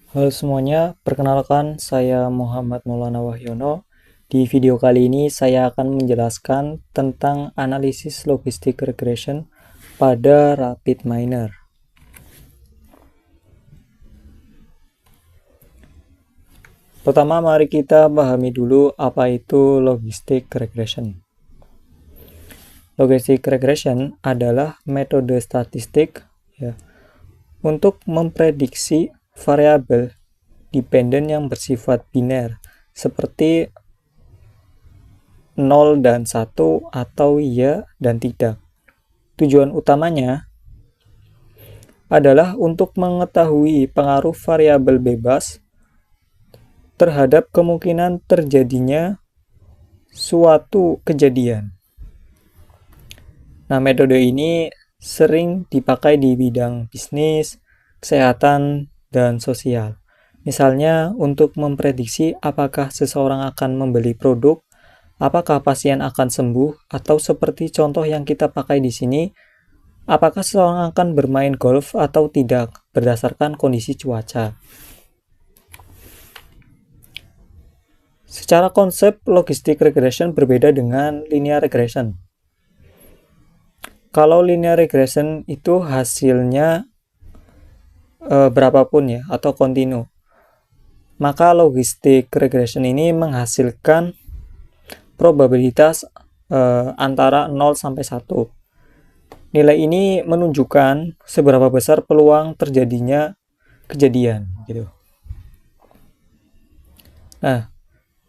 Halo semuanya, perkenalkan saya Muhammad Maulana Wahyono. Di video kali ini saya akan menjelaskan tentang analisis logistik regression pada Rapid Miner. Pertama, mari kita pahami dulu apa itu logistik regression. Logistik regression adalah metode statistik ya, untuk memprediksi variabel dependen yang bersifat biner seperti 0 dan 1 atau iya dan tidak. Tujuan utamanya adalah untuk mengetahui pengaruh variabel bebas terhadap kemungkinan terjadinya suatu kejadian. Nah, metode ini sering dipakai di bidang bisnis, kesehatan, dan sosial. Misalnya untuk memprediksi apakah seseorang akan membeli produk, apakah pasien akan sembuh, atau seperti contoh yang kita pakai di sini, apakah seseorang akan bermain golf atau tidak berdasarkan kondisi cuaca. Secara konsep, logistik regression berbeda dengan linear regression. Kalau linear regression itu hasilnya berapapun ya, atau kontinu. Maka logistik regression ini menghasilkan probabilitas antara 0 sampai 1. Nilai ini menunjukkan seberapa besar peluang terjadinya kejadian gitu. Nah,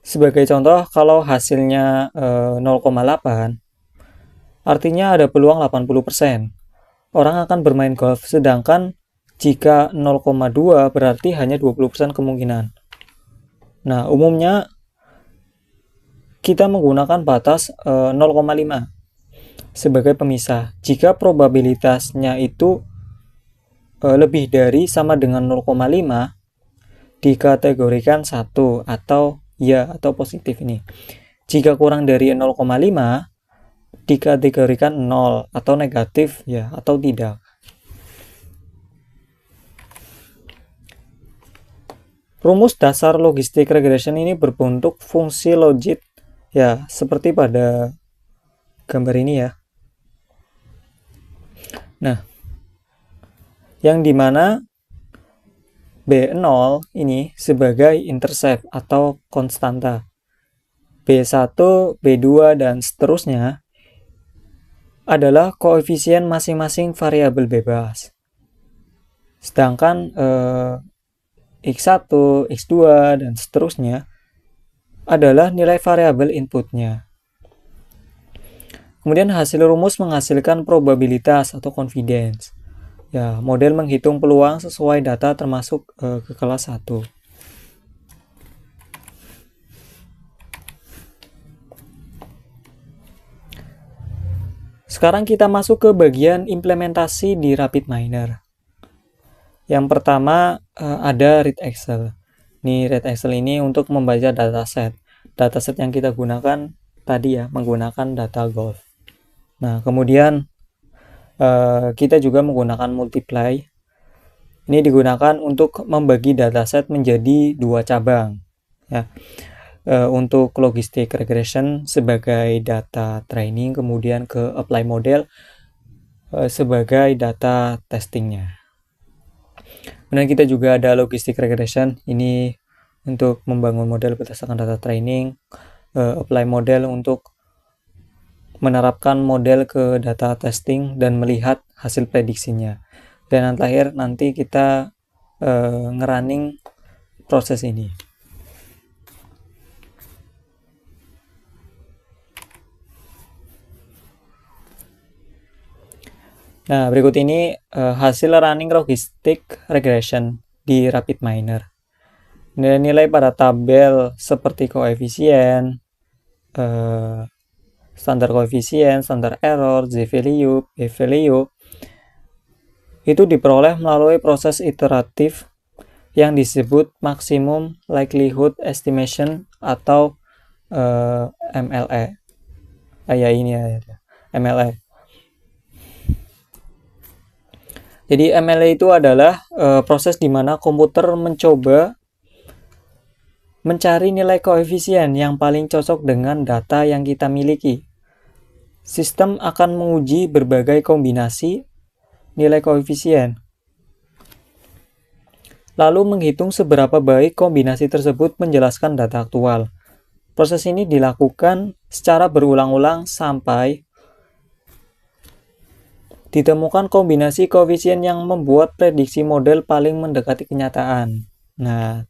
sebagai contoh kalau hasilnya 0,8 artinya ada peluang 80%. Orang akan bermain golf, sedangkan jika 0,2 berarti hanya 20% kemungkinan. Nah, umumnya kita menggunakan batas 0,5 sebagai pemisah. Jika probabilitasnya itu lebih dari sama dengan 0,5 dikategorikan 1 atau ya atau positif ini. Jika kurang dari 0,5 dikategorikan 0 atau negatif ya atau tidak. Rumus dasar logistik regression ini berbentuk fungsi logit ya seperti pada gambar ini ya. Nah, yang dimana B0 ini sebagai intercept atau konstanta. B1, B2, dan seterusnya adalah koefisien masing-masing variabel bebas. Sedangkan X1, X2, dan seterusnya adalah nilai variabel inputnya. Kemudian hasil rumus menghasilkan probabilitas atau confidence. Ya, model menghitung peluang sesuai data termasuk ke kelas 1. Sekarang kita masuk ke bagian implementasi di RapidMiner. Yang pertama ada read Excel. Nih read Excel ini untuk membaca dataset. Dataset yang kita gunakan tadi ya menggunakan data golf. Nah kemudian kita juga menggunakan multiply. Ini digunakan untuk membagi dataset menjadi 2 cabang. Ya. Untuk logistik regression sebagai data training, kemudian ke apply model sebagai data testingnya. Kemudian kita juga ada logistik regression, ini untuk membangun model berdasarkan data training, apply model untuk menerapkan model ke data testing dan melihat hasil prediksinya. Dan yang terakhir nanti kita ngerunning proses ini. Nah, berikut ini hasil running logistik regression di RapidMiner. Nilai-nilai pada tabel seperti koefisien, standar koefisien, standar error, z-value, p-value, itu diperoleh melalui proses iteratif yang disebut maximum likelihood estimation atau MLE. Ya ini ya, MLE. Jadi MLA itu adalah proses di mana komputer mencoba mencari nilai koefisien yang paling cocok dengan data yang kita miliki. Sistem akan menguji berbagai kombinasi nilai koefisien, lalu menghitung seberapa baik kombinasi tersebut menjelaskan data aktual. Proses ini dilakukan secara berulang-ulang sampai ditemukan kombinasi koefisien yang membuat prediksi model paling mendekati kenyataan. Nah,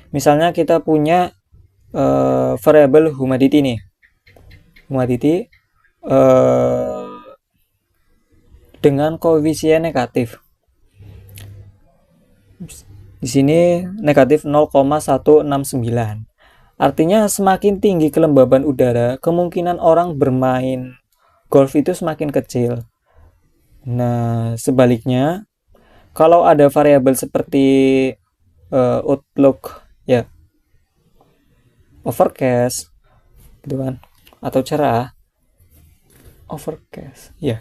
misalnya kita punya variabel humidity nih. Humidity dengan koefisien negatif. Di sini negatif 0,169. Artinya semakin tinggi kelembaban udara, kemungkinan orang bermain golf itu semakin kecil. Nah, sebaliknya, kalau ada variabel seperti outlook, ya, overcast, gitu kan, atau cerah, overcast, ya,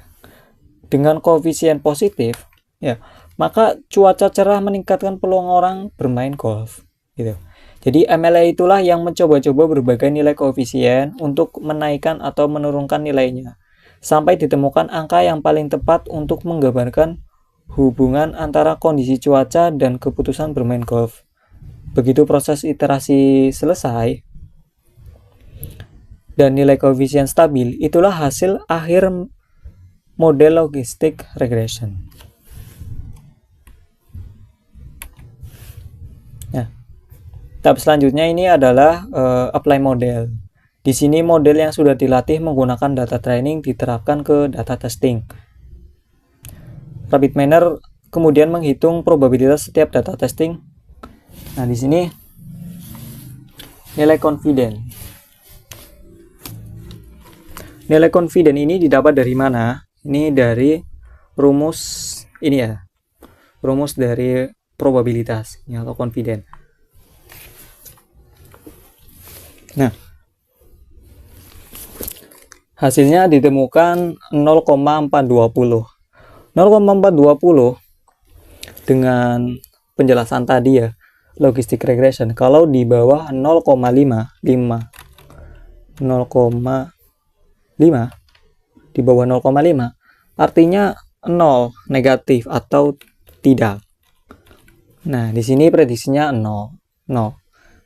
dengan koefisien positif, ya, maka cuaca cerah meningkatkan peluang orang bermain golf, gitu. Jadi MLA itulah yang mencoba-coba berbagai nilai koefisien untuk menaikkan atau menurunkan nilainya, sampai ditemukan angka yang paling tepat untuk menggambarkan hubungan antara kondisi cuaca dan keputusan bermain golf. Begitu proses iterasi selesai dan nilai koefisien stabil, itulah hasil akhir model logistic regression. Nah, tahap selanjutnya ini adalah apply model. Di sini model yang sudah dilatih menggunakan data training diterapkan ke data testing. RapidMiner kemudian menghitung probabilitas setiap data testing. Nah, di sini nilai confident. Nilai confident ini didapat dari mana? Ini dari rumus ini ya. Rumus dari probabilitas ya, atau confident. Nah, hasilnya ditemukan 0,420. 0,420 dengan penjelasan tadi ya, logistic regression. Kalau di bawah 0,5, di bawah 0,5 artinya 0, negatif atau tidak. Nah, di sini prediksinya 0.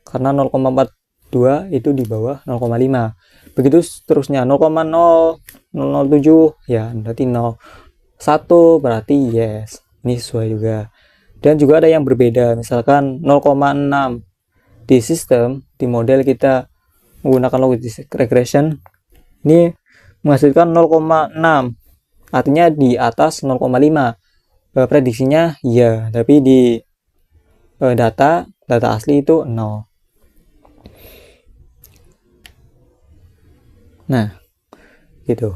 Karena 0,42 itu di bawah 0,5. Begitu seterusnya 0,0007 ya berarti 0. 1 berarti yes. Ini sesuai juga. Dan juga ada yang berbeda, misalkan 0,6 di sistem, di model kita menggunakan logistic regression ini menghasilkan 0,6, artinya di atas 0,5. Prediksinya ya, tapi di data asli itu 0. Nah, gitu.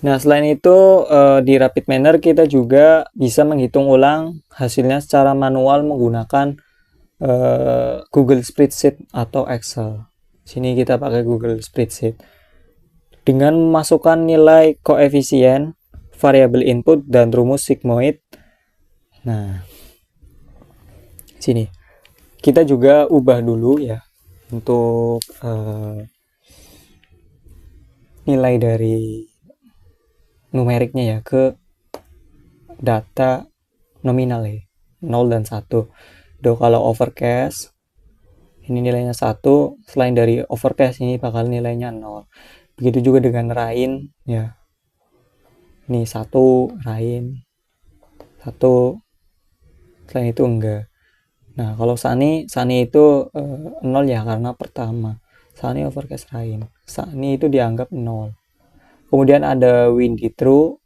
Nah, selain itu di RapidMiner kita juga bisa menghitung ulang hasilnya secara manual menggunakan Google Spreadsheet atau Excel. Sini kita pakai Google Spreadsheet. Dengan memasukkan nilai koefisien, variabel input, dan rumus sigmoid. Nah, sini kita juga ubah dulu ya untuk nilai dari numeriknya ya ke data nominal ya, 0 dan 1. Kalau overcast ini nilainya 1, selain dari overcast ini bakal nilainya 0. Begitu juga dengan rain ya. Ini 1 rain, 1, selain itu enggak. Nah, kalau sunny itu 0 ya karena pertama. Sunny, overcast, rain. Sunny itu dianggap 0. Kemudian ada windy true.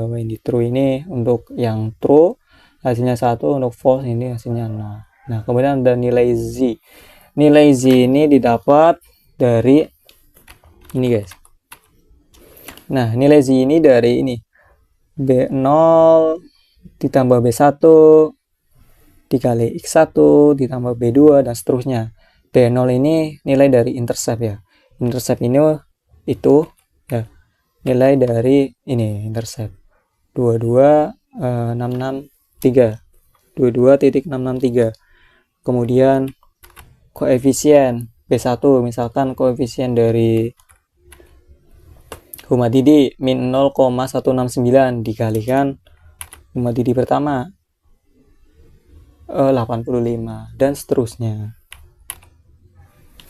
Windy true ini untuk yang true hasilnya 1, untuk false ini hasilnya 0. Nah, kemudian ada nilai z. Nilai z ini didapat dari ini guys. Nah, nilai z ini dari ini B0 ditambah B1 dikali X1 ditambah B2 dan seterusnya. B0 ini nilai dari intercept ya. Intercept ini itu ya, nilai dari ini intercept 22.663. 22.663. Kemudian koefisien B1, misalkan koefisien dari Humadidi min 0,169 dikalikan Humadidi pertama 85 dan seterusnya.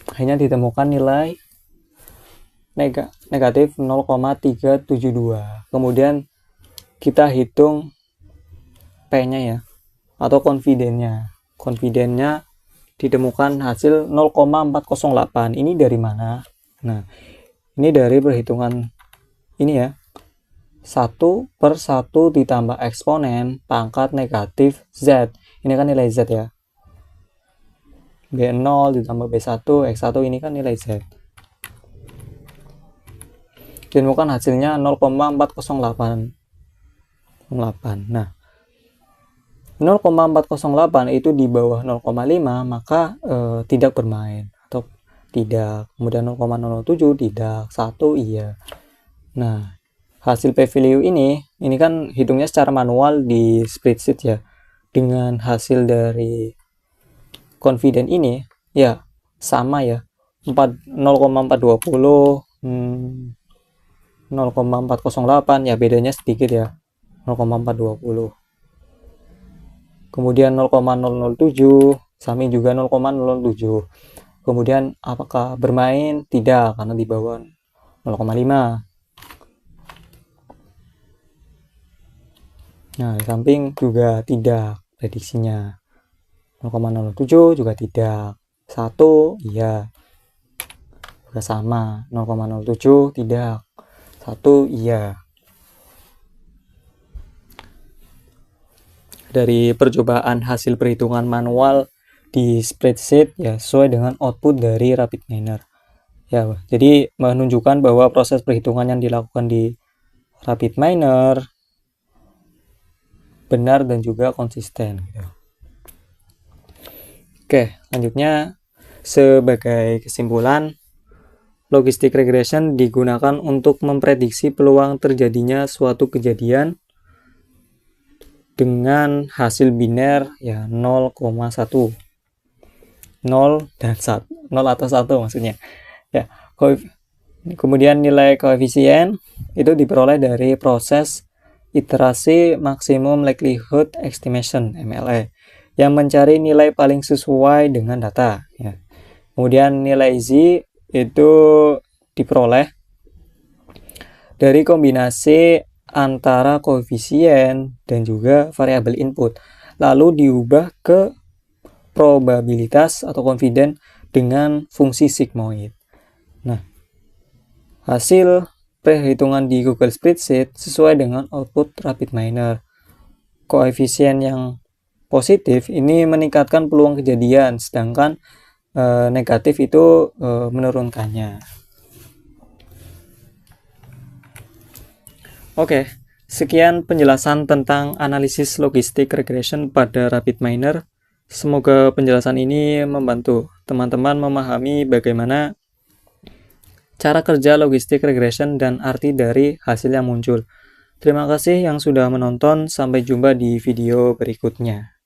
Akhirnya ditemukan nilai negatif 0,372. Kemudian kita hitung P-nya ya, atau confidence-nya. Confidence-nya ditemukan hasil 0,408. Ini dari mana? Nah, ini dari perhitungan ini ya. 1/1 ditambah eksponen pangkat negatif Z. Ini kan nilai Z ya. B0 ditambah B1, X1 ini kan nilai Z. Ditemukan hasilnya 0,408. Nah, 0,408 itu di bawah 0,5 maka tidak bermain atau tidak. Kemudian 0,007 tidak, 1 iya. Nah, hasil p-value ini kan hitungnya secara manual di spreadsheet ya. Dengan hasil dari confident ini ya sama ya, 0,420 0,408 ya, bedanya sedikit ya, 0,420. Kemudian 0,007 sami juga 0,007. Kemudian apakah bermain? Tidak, karena di bawah 0,5. Nah, di samping juga tidak prediksinya. 0,07 juga tidak. 1 iya. Juga sama. 0,07 tidak. 1 iya. Dari percobaan hasil perhitungan manual di spreadsheet ya, sesuai dengan output dari RapidMiner. Ya, jadi menunjukkan bahwa proses perhitungan yang dilakukan di RapidMiner benar dan juga konsisten gitu. Oke, lanjutnya sebagai kesimpulan, logistic regression digunakan untuk memprediksi peluang terjadinya suatu kejadian dengan hasil biner ya 0,1. 0 dan 1. 0 atau 1 maksudnya. Ya, kemudian nilai koefisien itu diperoleh dari proses iterasi maksimum likelihood estimation (MLE) yang mencari nilai paling sesuai dengan data ya. Kemudian nilai Z itu diperoleh dari kombinasi antara koefisien dan juga variabel input, lalu diubah ke probabilitas atau confidence dengan fungsi sigmoid. Nah, hasil perhitungan di Google Spreadsheet sesuai dengan output RapidMiner. Koefisien yang positif ini meningkatkan peluang kejadian, sedangkan negatif itu menurunkannya. Oke, sekian penjelasan tentang analisis logistic regression pada RapidMiner. Semoga penjelasan ini membantu teman-teman memahami bagaimana cara kerja logistic regression dan arti dari hasil yang muncul. Terima kasih yang sudah menonton, sampai jumpa di video berikutnya.